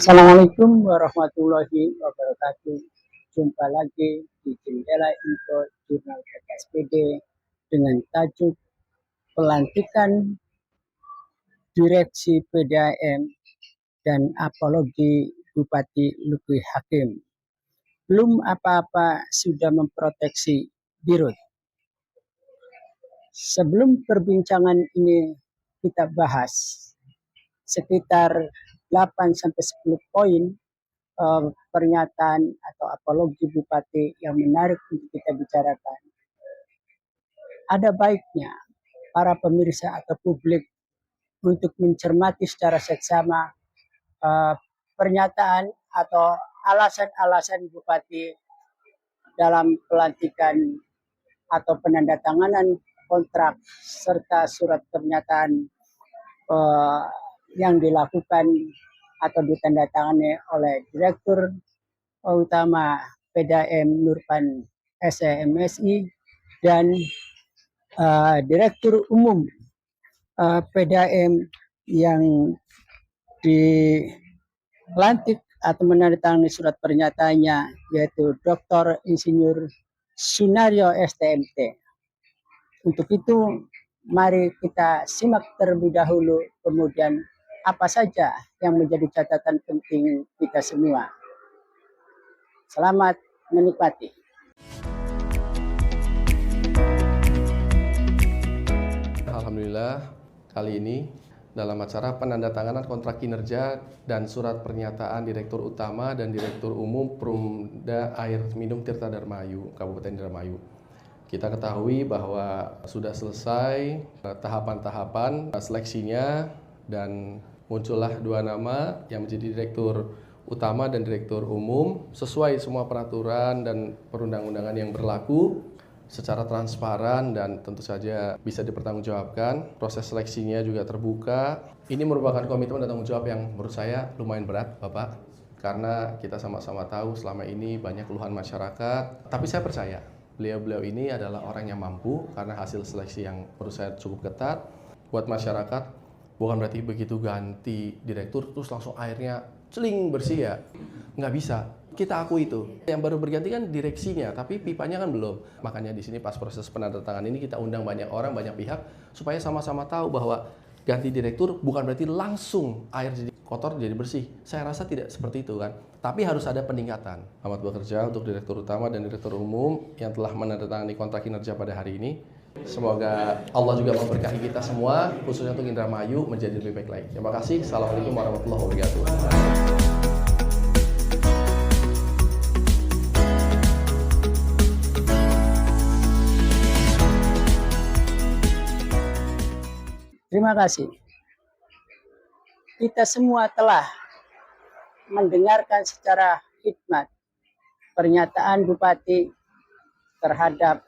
Assalamualaikum warahmatullahi wabarakatuh. Jumpa lagi di Jendela Info Jurnal PKSPD dengan tajuk Pelantikan Direksi PDAM dan Apologi Bupati Lubuk Hakim. Belum apa-apa sudah memproteksi Dirut. Sebelum perbincangan ini kita bahas sekitar 8-10 poin pernyataan atau apologi Bupati yang menarik untuk kita bicarakan. Ada baiknya para pemirsa atau publik untuk mencermati secara seksama pernyataan atau alasan-alasan Bupati dalam pelantikan atau penandatanganan kontrak serta surat pernyataan yang dilakukan atau ditandatangani oleh Direktur Utama PDAM Nurpan SEMSI dan Direktur Umum PDAM yang dilantik atau menandatangani surat pernyataannya, yaitu Dr. Insinyur Sunario STMT. Untuk itu, mari kita simak terlebih dahulu, kemudian apa saja yang menjadi catatan penting kita semua. Selamat menikmati. Alhamdulillah, kali ini dalam acara penandatanganan kontrak kinerja dan surat pernyataan Direktur Utama dan Direktur Umum Perumda Air Minum Tirta Darmayu, Kabupaten Indramayu. Kita ketahui bahwa sudah selesai tahapan-tahapan seleksinya dan muncullah dua nama yang menjadi Direktur Utama dan Direktur Umum sesuai semua peraturan dan perundang-undangan yang berlaku secara transparan dan tentu saja bisa dipertanggungjawabkan. Proses seleksinya juga terbuka. Ini merupakan komitmen dan tanggung jawab yang menurut saya lumayan berat, Bapak, karena kita sama-sama tahu selama ini banyak keluhan masyarakat. Tapi saya percaya beliau-beliau ini adalah orang yang mampu karena hasil seleksi yang menurut saya cukup ketat. Buat masyarakat, bukan berarti begitu ganti direktur terus langsung airnya celing bersih ya. Nggak bisa. Kita akui itu. Yang baru berganti kan direksinya, tapi pipanya kan belum. Makanya di sini pas proses penandatanganan ini kita undang banyak orang, banyak pihak supaya sama-sama tahu bahwa ganti direktur bukan berarti langsung air jadi kotor jadi bersih. Saya rasa tidak seperti itu kan. Tapi harus ada peningkatan. Selamat bekerja untuk Direktur Utama dan Direktur Umum yang telah menandatangani kontrak kinerja pada hari ini. Semoga Allah juga memberkahi kita semua, khususnya untuk Indramayu menjadi lebih baik lagi. Terima kasih. Assalamualaikum warahmatullahi wabarakatuh. Terima kasih. Kita semua telah mendengarkan secara hikmat pernyataan Bupati terhadap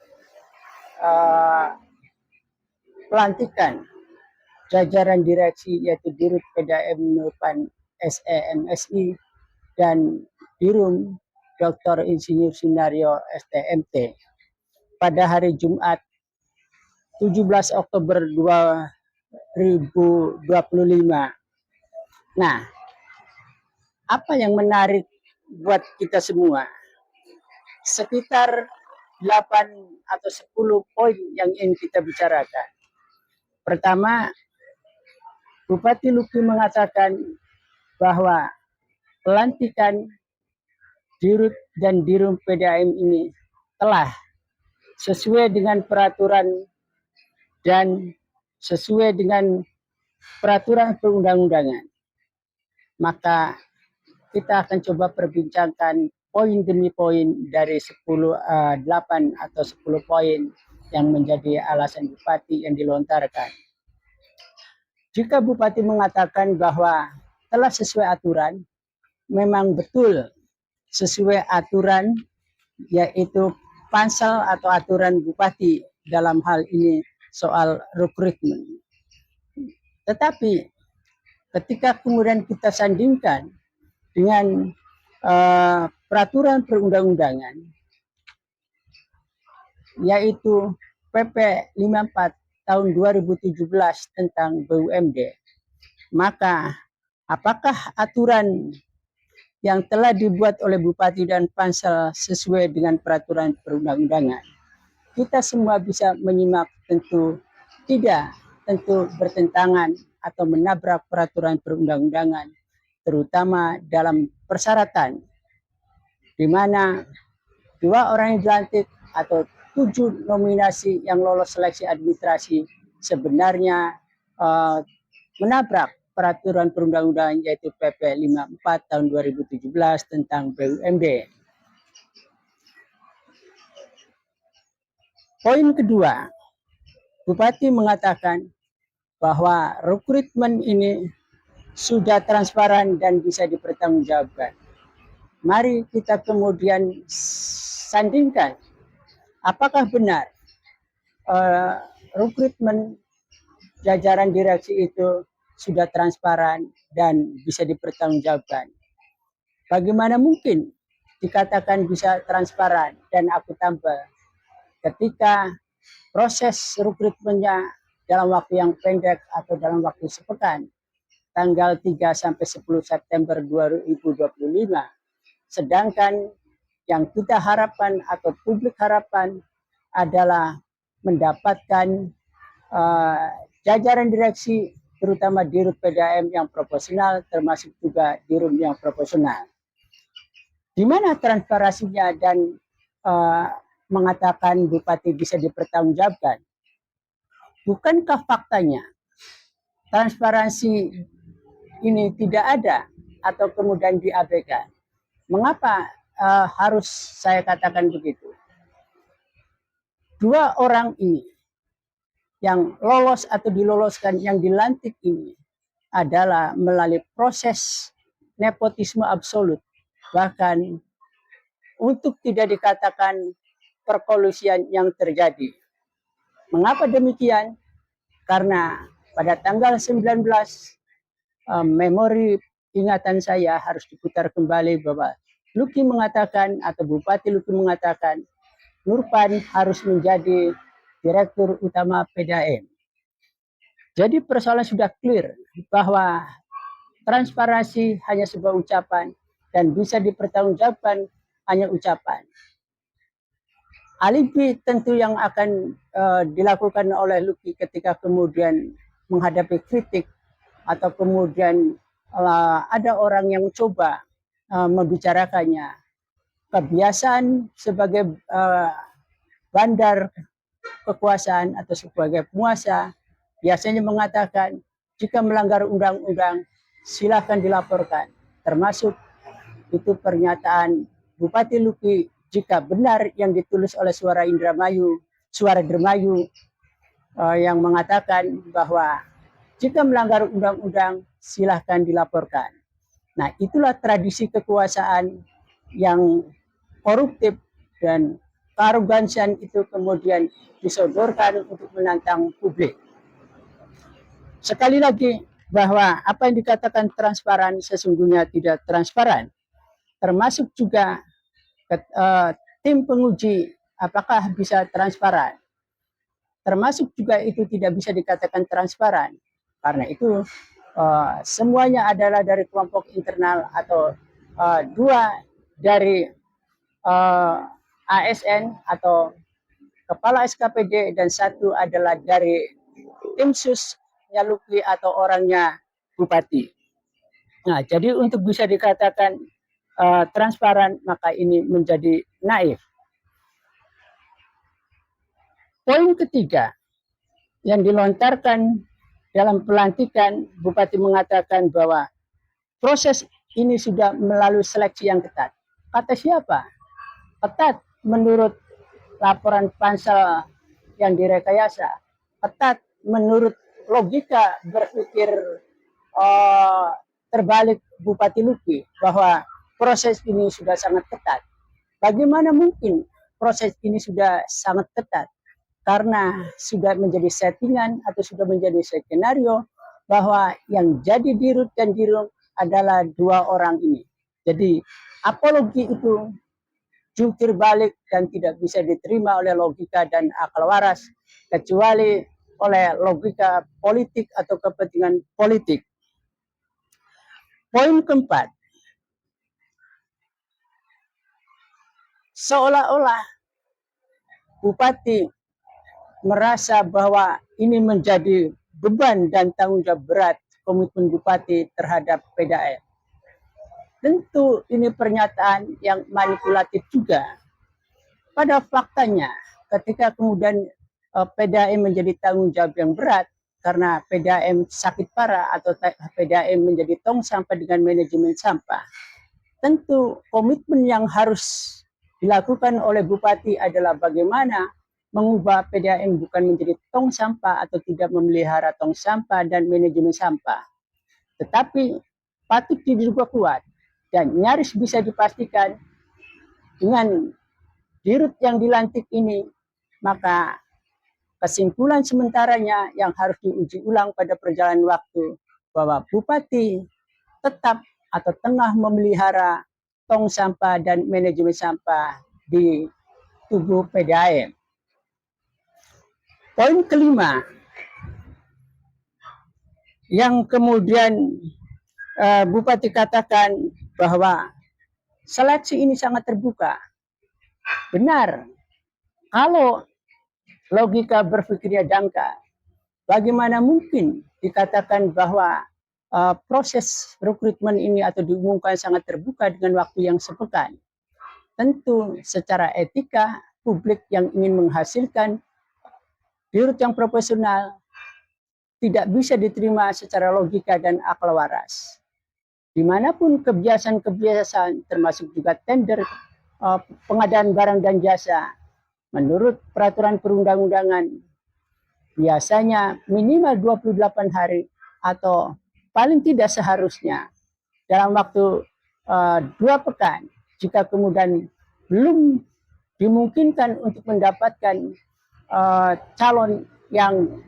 pelantikan jajaran direksi, yaitu Dirut PDAM Nurpan SEMSI dan Dirum Dr. Insinyur Sunario STMT pada hari Jumat 17 Oktober 2025. Nah, apa yang menarik buat kita semua? Sekitar 8 atau 10 poin yang ingin kita bicarakan. Pertama, Bupati Luki mengatakan bahwa pelantikan Dirut dan Dirum PDAM ini telah sesuai dengan peraturan dan sesuai dengan peraturan perundang-undangan. Maka kita akan coba perbincangkan poin demi poin dari 8 atau 10 poin yang menjadi alasan Bupati yang dilontarkan. Jika Bupati mengatakan bahwa telah sesuai aturan, memang betul sesuai aturan, yaitu pansel atau aturan Bupati dalam hal ini soal rekrutmen. Tetapi ketika kemudian kita sandingkan dengan peraturan perundang-undangan, yaitu PP 54 tahun 2017 tentang BUMD, maka apakah aturan yang telah dibuat oleh Bupati dan Pansel sesuai dengan peraturan perundang-undangan. Kita semua bisa menyimak tentu bertentangan atau menabrak peraturan perundang-undangan, terutama dalam persyaratan di mana 2 orang yang dilantik atau 7 nominasi yang lolos seleksi administrasi sebenarnya menabrak peraturan perundang-undangan yaitu PP 54 tahun 2017 tentang BUMD. Poin kedua, Bupati mengatakan bahwa rekrutmen ini sudah transparan dan bisa dipertanggungjawabkan. Mari kita kemudian sandingkan apakah benar rekrutmen jajaran direksi itu sudah transparan dan bisa dipertanggungjawabkan. Bagaimana mungkin dikatakan bisa transparan dan akuntabel ketika proses rekrutmennya dalam waktu yang pendek atau dalam waktu sepekan, tanggal 3 sampai 10 September 2025. Sedangkan yang kita harapkan atau publik harapkan adalah mendapatkan jajaran direksi terutama dirut PDAM yang proporsional termasuk juga dirut yang proporsional. Di mana transparansinya dan mengatakan Bupati bisa dipertanggungjawabkan? Bukankah faktanya transparansi ini tidak ada atau kemudian diabaikan? Mengapa harus saya katakan begitu? 2 orang ini yang lolos atau diloloskan, yang dilantik ini adalah melalui proses nepotisme absolut. Bahkan untuk tidak dikatakan perkolusian yang terjadi. Mengapa demikian? Karena pada tanggal 19 memori ingatan saya harus diputar kembali bahwa Luki mengatakan atau Bupati Luki mengatakan Nurpan harus menjadi Direktur Utama PDAM. Jadi persoalan sudah clear bahwa transparansi hanya sebuah ucapan dan bisa dipertanggungjawabkan hanya ucapan. Alibi tentu yang akan dilakukan oleh Luki ketika kemudian menghadapi kritik atau kemudian ada orang yang coba membicarakannya. Kebiasaan sebagai bandar kekuasaan atau sebagai penguasa biasanya mengatakan jika melanggar undang-undang silakan dilaporkan. Termasuk itu pernyataan Bupati Luki jika benar yang ditulis oleh Suara Indramayu, Suara Dermayu yang mengatakan bahwa jika melanggar undang-undang silahkan dilaporkan. Nah, itulah tradisi kekuasaan yang koruptif dan kearogansian itu kemudian disodorkan untuk menantang publik. Sekali lagi bahwa apa yang dikatakan transparan sesungguhnya tidak transparan. Termasuk juga tim penguji apakah bisa transparan. Termasuk juga itu tidak bisa dikatakan transparan. Karena itu semuanya adalah dari kelompok internal atau 2 dari ASN atau kepala SKPD dan 1 adalah dari tim susnya Luki atau orangnya Bupati. Nah, jadi untuk bisa dikatakan transparan maka ini menjadi naif. Poin ketiga yang dilontarkan dalam pelantikan, Bupati mengatakan bahwa proses ini sudah melalui seleksi yang ketat. Kata siapa? Ketat menurut laporan Pansel yang direkayasa. Ketat menurut logika berpikir terbalik Bupati Luki bahwa proses ini sudah sangat ketat. Bagaimana mungkin proses ini sudah sangat ketat? Karena sudah menjadi settingan atau sudah menjadi skenario bahwa yang jadi dirut dan dirut adalah 2 orang ini. Jadi apologi itu jungkir balik dan tidak bisa diterima oleh logika dan akal waras kecuali oleh logika politik atau kepentingan politik. Poin keempat, seolah-olah bupati merasa bahwa ini menjadi beban dan tanggung jawab berat komitmen bupati terhadap PDAM. Tentu ini pernyataan yang manipulatif juga. Pada faktanya, ketika kemudian PDAM menjadi tanggung jawab yang berat karena PDAM sakit parah atau PDAM menjadi tong sampah dengan manajemen sampah, tentu komitmen yang harus dilakukan oleh bupati adalah bagaimana mengubah PDAM bukan menjadi tong sampah atau tidak memelihara tong sampah dan manajemen sampah, tetapi patut diduga kuat dan nyaris bisa dipastikan dengan dirut yang dilantik ini, maka kesimpulan sementaranya yang harus diuji ulang pada perjalanan waktu bahwa bupati tetap atau tengah memelihara tong sampah dan manajemen sampah di tubuh PDAM. Poin kelima yang kemudian bupati katakan bahwa seleksi ini sangat terbuka. Benar, kalau logika berpikirnya dangkal, bagaimana mungkin dikatakan bahwa proses rekrutmen ini atau diumumkan sangat terbuka dengan waktu yang sepekan? Tentu secara etika, publik yang ingin menghasilkan dirut yang profesional tidak bisa diterima secara logika dan akal waras. Dimanapun kebiasaan-kebiasaan termasuk juga tender pengadaan barang dan jasa, menurut peraturan perundang-undangan, biasanya minimal 28 hari atau paling tidak seharusnya dalam waktu 2 pekan, jika kemudian belum dimungkinkan untuk mendapatkan calon yang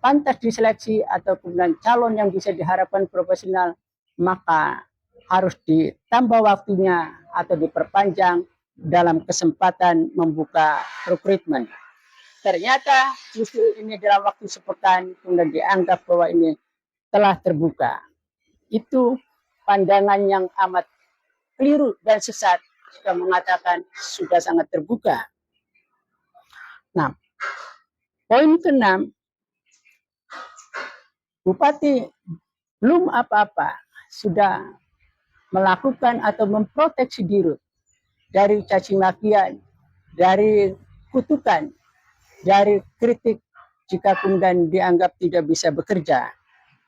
pantas diseleksi atau kemudian calon yang bisa diharapkan profesional, maka harus ditambah waktunya atau diperpanjang dalam kesempatan membuka rekrutmen. Ternyata justru ini dalam waktu sepekan kemudian dianggap bahwa ini telah terbuka. Itu pandangan yang amat keliru dan sesat jika mengatakan sudah sangat terbuka. Nah, poin ke-6, bupati belum apa-apa sudah melakukan atau memproteksi dirut dari caci makian, dari kutukan, dari kritik jika kemudian dianggap tidak bisa bekerja.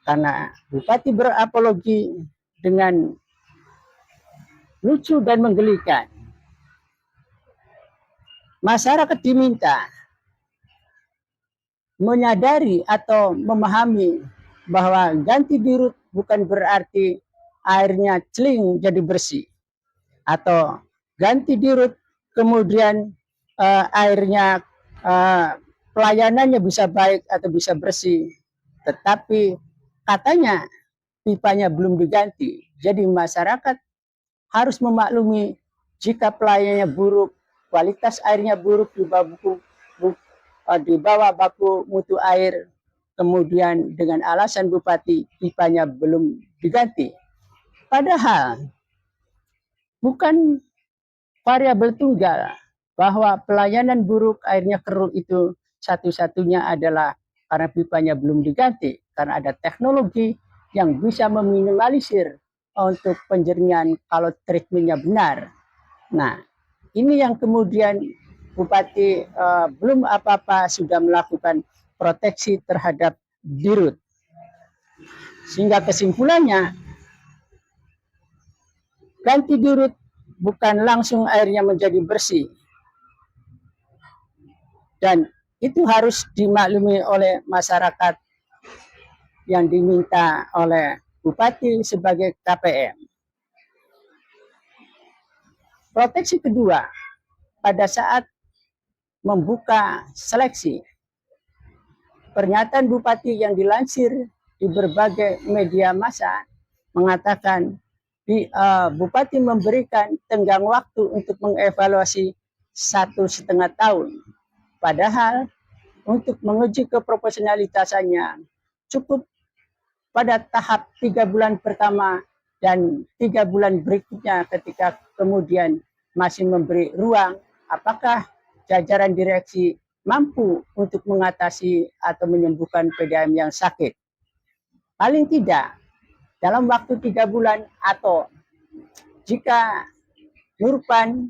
Karena bupati berapologi dengan lucu dan menggelikan. Masyarakat diminta menyadari atau memahami bahwa ganti dirut bukan berarti airnya celing jadi bersih, atau ganti dirut kemudian airnya pelayanannya bisa baik atau bisa bersih, tetapi katanya pipanya belum diganti. Jadi masyarakat harus memaklumi jika pelayanannya buruk, kualitas airnya buruk di bawah baku mutu air, kemudian dengan alasan bupati pipanya belum diganti. Padahal bukan variabel tunggal bahwa pelayanan buruk airnya keruh itu satu-satunya adalah karena pipanya belum diganti, karena ada teknologi yang bisa meminimalisir untuk penjernihan kalau treatmentnya benar. Nah, ini yang kemudian bupati belum apa-apa sudah melakukan proteksi terhadap dirut. Sehingga kesimpulannya, ganti dirut bukan langsung airnya menjadi bersih. Dan itu harus dimaklumi oleh masyarakat yang diminta oleh bupati sebagai KPM. Proteksi kedua, pada saat membuka seleksi, pernyataan bupati yang dilansir di berbagai media massa mengatakan bupati memberikan tenggang waktu untuk mengevaluasi 1,5 tahun. Padahal untuk menguji keprofesionalitasannya cukup pada tahap 3 bulan pertama dan 3 bulan berikutnya ketika kemudian masih memberi ruang, apakah jajaran direksi mampu untuk mengatasi atau menyembuhkan PDAM yang sakit. Paling tidak dalam waktu 3 bulan, atau jika Nurpan,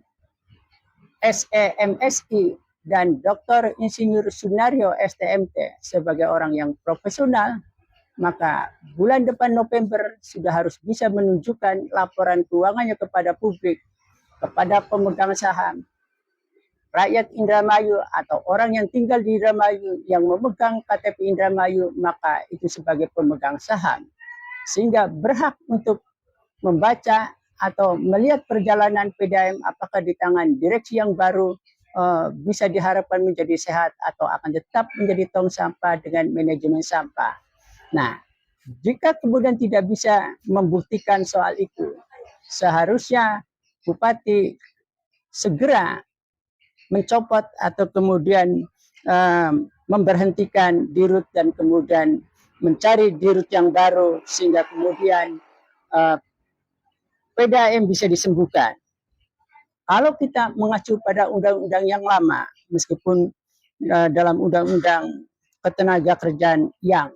SEMSI, dan Dr. Insinyur Sunario STMT sebagai orang yang profesional, maka bulan depan November sudah harus bisa menunjukkan laporan keuangannya kepada publik, kepada pemegang saham, rakyat Indramayu atau orang yang tinggal di Indramayu yang memegang KTP Indramayu, maka itu sebagai pemegang saham. Sehingga berhak untuk membaca atau melihat perjalanan PDAM apakah di tangan direksi yang baru bisa diharapkan menjadi sehat atau akan tetap menjadi tong sampah dengan manajemen sampah. Nah, jika kemudian tidak bisa membuktikan soal itu, seharusnya Bupati segera mencopot atau kemudian memberhentikan dirut dan kemudian mencari dirut yang baru sehingga kemudian PDAM bisa disembuhkan. Kalau kita mengacu pada undang-undang yang lama, meskipun dalam undang-undang ketenagakerjaan yang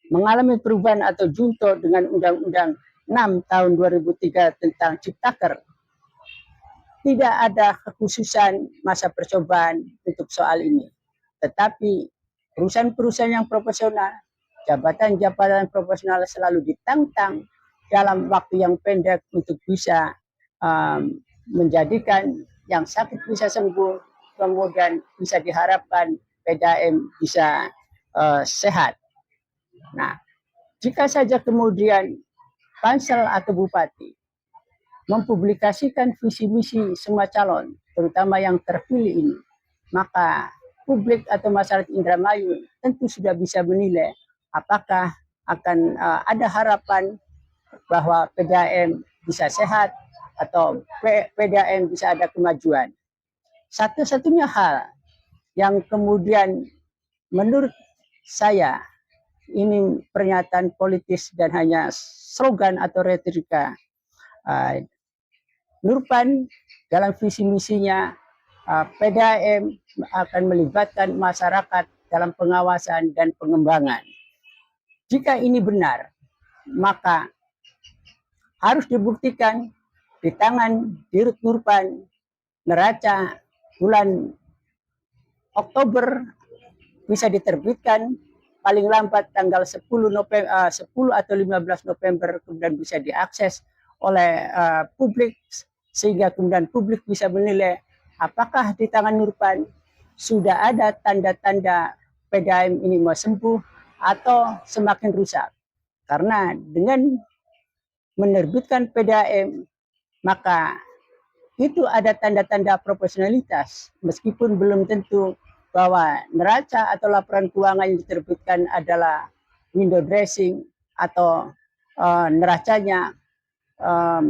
mengalami perubahan atau junto dengan Undang-Undang 6 tahun 2003 tentang Ciptaker, tidak ada kekhususan masa percobaan untuk soal ini. Tetapi perusahaan-perusahaan yang profesional, jabatan-jabatan profesional selalu ditantang dalam waktu yang pendek untuk bisa menjadikan yang sakit bisa sembuh, kemudian bisa diharapkan PDAM bisa sehat. Nah, jika saja kemudian Pansel atau Bupati mempublikasikan visi misi semua calon, terutama yang terpilih ini, maka publik atau masyarakat Indramayu tentu sudah bisa menilai apakah akan ada harapan bahwa PDAM bisa sehat atau PDAM bisa ada kemajuan. Satu-satunya hal yang kemudian menurut saya ini pernyataan politis dan hanya slogan atau retorika. Nurpan dalam visi misinya PDAM akan melibatkan masyarakat dalam pengawasan dan pengembangan. Jika ini benar, maka harus dibuktikan di tangan Dirut Nurpan neraca bulan Oktober bisa diterbitkan paling lambat tanggal 10 atau 15 November, kemudian bisa diakses oleh publik sehingga kemudian publik bisa menilai apakah di tangan Nurpan sudah ada tanda-tanda PDAM ini mau sembuh atau semakin rusak. Karena dengan menerbitkan PDAM maka itu ada tanda-tanda profesionalitas meskipun belum tentu bahwa neraca atau laporan keuangan yang diterbitkan adalah window dressing atau neracanya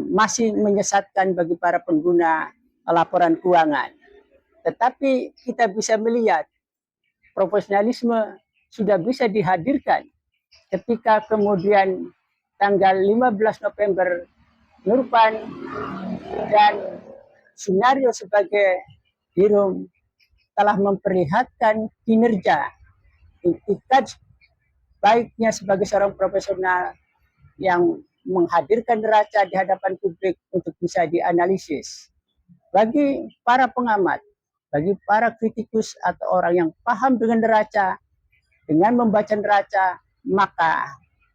masih menyesatkan bagi para pengguna laporan keuangan. Tetapi kita bisa melihat profesionalisme sudah bisa dihadirkan ketika kemudian tanggal 15 November Nurpan dan Sunario sebagai Dirut telah memperlihatkan kinerja etikat baiknya sebagai seorang profesional yang menghadirkan neraca di hadapan publik untuk bisa dianalisis. Bagi para pengamat, bagi para kritikus atau orang yang paham dengan neraca, dengan membaca neraca, maka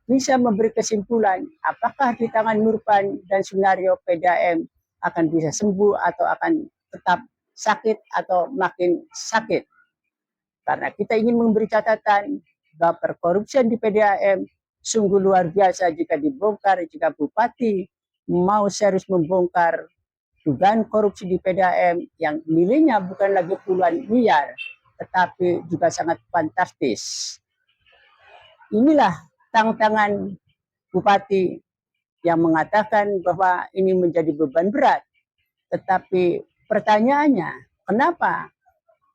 bisa memberi kesimpulan apakah di tangan Nurpan dan Sunario PDAM akan bisa sembuh atau akan tetap sakit atau makin sakit. Karena kita ingin memberi catatan bahwa perkorupsian di PDAM sungguh luar biasa jika dibongkar, jika Bupati mau serius membongkar dugaan korupsi di PDAM yang nilainya bukan lagi puluhan miliar, tetapi juga sangat fantastis. Inilah tantangan Bupati yang mengatakan bahwa ini menjadi beban berat. Tetapi pertanyaannya, kenapa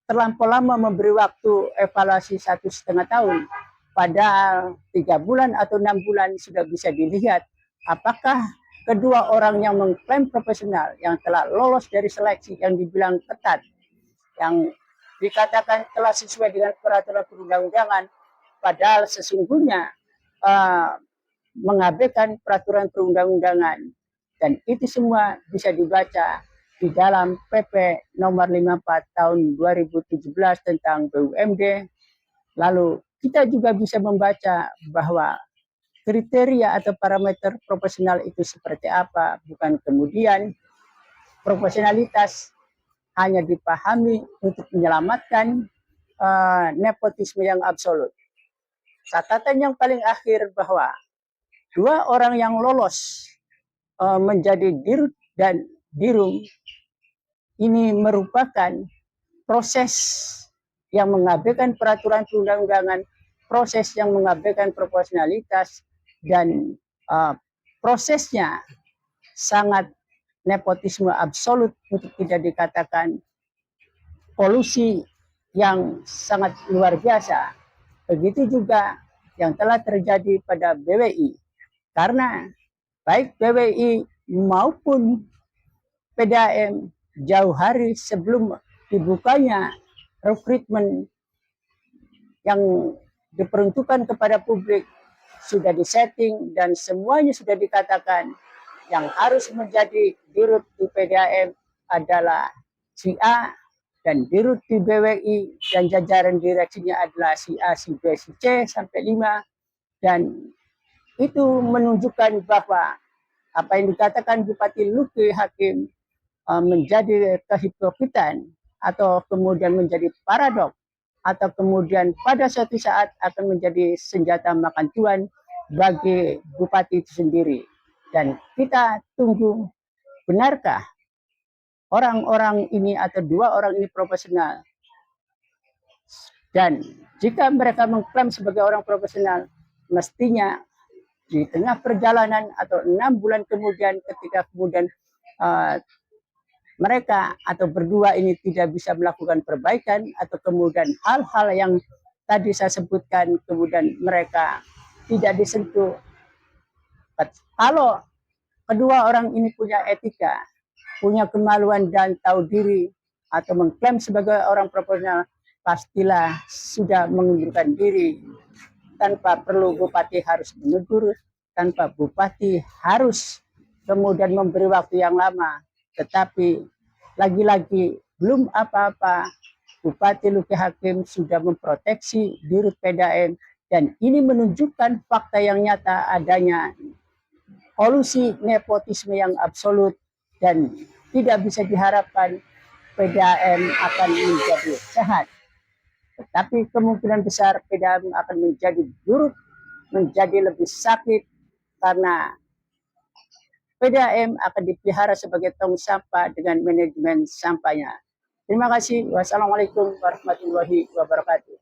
terlampau lama memberi waktu evaluasi 1,5 tahun? Padahal 3 bulan atau 6 bulan sudah bisa dilihat apakah kedua orang yang mengklaim profesional, yang telah lolos dari seleksi yang dibilang ketat, yang dikatakan telah sesuai dengan peraturan perundang-undangan, padahal sesungguhnya mengabaikan peraturan perundang-undangan. Dan itu semua bisa dibaca di dalam PP nomor 54 tahun 2017 tentang BUMD. Lalu kita juga bisa membaca bahwa kriteria atau parameter profesional itu seperti apa, bukan kemudian profesionalitas hanya dipahami untuk menyelamatkan nepotisme yang absolut. Catatan yang paling akhir bahwa dua orang yang lolos menjadi dirut dan dirum ini merupakan proses yang mengabaikan peraturan perundang-undangan, proses yang mengabaikan proporsionalitas, dan prosesnya sangat nepotisme absolut untuk tidak dikatakan kolusi yang sangat luar biasa. Begitu juga yang telah terjadi pada BWI. Karena baik BWI maupun PDAM jauh hari sebelum dibukanya rekrutmen yang diperuntukkan kepada publik sudah disetting dan semuanya sudah dikatakan yang harus menjadi dirut di PDAM adalah si A, dan dirut di BWI dan jajaran direksinya adalah si A, si B, si C sampai 5. Dan itu menunjukkan bahwa apa yang dikatakan Bupati Luki Hakim menjadi kehipokritan atau kemudian menjadi paradok atau kemudian pada suatu saat akan menjadi senjata makan tuan bagi bupati itu sendiri. Dan kita tunggu, benarkah orang-orang ini atau dua orang ini profesional? Dan jika mereka mengklaim sebagai orang profesional, mestinya di tengah perjalanan atau 6 bulan kemudian ketika kemudian mereka atau berdua ini tidak bisa melakukan perbaikan atau kemudian hal-hal yang tadi saya sebutkan kemudian mereka tidak disentuh. Kalau kedua orang ini punya etika, punya kemaluan dan tahu diri atau mengklaim sebagai orang profesional, pastilah sudah mengundurkan diri tanpa perlu bupati harus menegur, tanpa bupati harus kemudian memberi waktu yang lama. Tetapi lagi-lagi belum apa-apa, Bupati Luki Hakim sudah memproteksi dirut PDAM, dan ini menunjukkan fakta yang nyata adanya kolusi nepotisme yang absolut, dan tidak bisa diharapkan PDAM akan menjadi sehat. Tetapi kemungkinan besar PDAM akan menjadi buruk, menjadi lebih sakit, karena PDAM akan dipelihara sebagai tong sampah dengan manajemen sampahnya. Terima kasih. Wassalamualaikum warahmatullahi wabarakatuh.